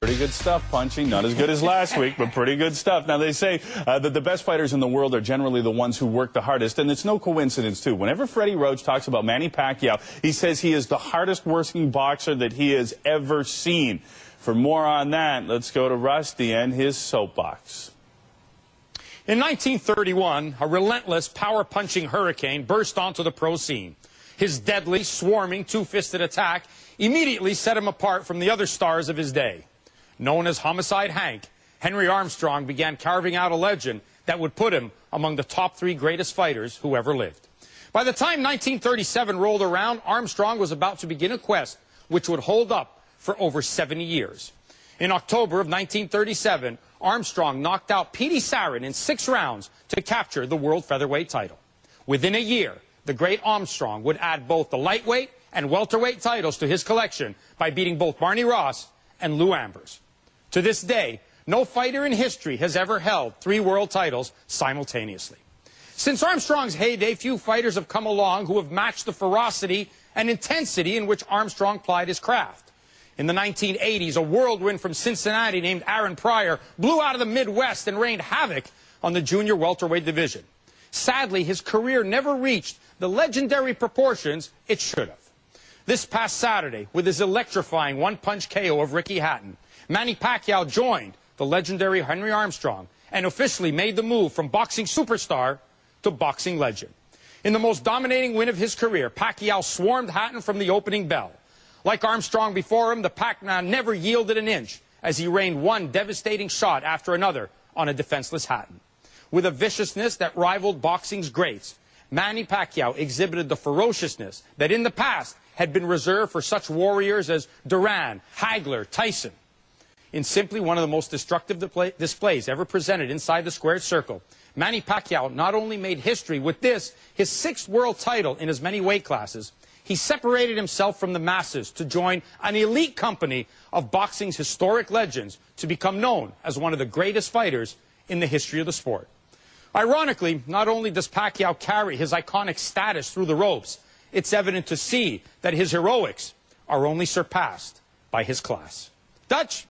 Pretty good stuff, Punching. Not as good as last week, but pretty good stuff. Now, they say that the best fighters in the world are generally the ones who work the hardest, and it's no coincidence, too. Whenever Freddie Roach talks about Manny Pacquiao, he says he is the hardest-working boxer that he has ever seen. For more on that, let's go to Rusty and his soapbox. In 1931, a relentless, power-punching hurricane burst onto the pro scene. His deadly, swarming, two-fisted attack immediately set him apart from the other stars of his day. Known as Homicide Hank, Henry Armstrong began carving out a legend that would put him among the top 3 greatest fighters who ever lived. By the time 1937 rolled around, Armstrong was about to begin a quest which would hold up for over 70 years. In October of 1937, Armstrong knocked out Petey Sarin in 6 rounds to capture the world featherweight title. Within a year, the great Armstrong would add both the lightweight and welterweight titles to his collection by beating both Barney Ross and Lou Ambers. To this day, no fighter in history has ever held 3 world titles simultaneously. Since Armstrong's heyday, few fighters have come along who have matched the ferocity and intensity in which Armstrong plied his craft. In the 1980s, a whirlwind from Cincinnati named Aaron Pryor blew out of the Midwest and rained havoc on the junior welterweight division. Sadly, his career never reached the legendary proportions it should have. This past Saturday, with his electrifying one-punch KO of Ricky Hatton, Manny Pacquiao joined the legendary Henry Armstrong and officially made the move from boxing superstar to boxing legend. In the most dominating win of his career, Pacquiao swarmed Hatton from the opening bell. Like Armstrong before him, the Pac-Man never yielded an inch as he rained one devastating shot after another on a defenseless Hatton. With a viciousness that rivaled boxing's greats, Manny Pacquiao exhibited the ferociousness that in the past had been reserved for such warriors as Duran, Hagler, Tyson. In simply one of the most destructive displays ever presented inside the squared circle, Manny Pacquiao not only made history with this, his 6th world title in as many weight classes, he separated himself from the masses to join an elite company of boxing's historic legends to become known as one of the greatest fighters in the history of the sport. Ironically, not only does Pacquiao carry his iconic status through the ropes, it's evident to see that his heroics are only surpassed by his class. Dutch?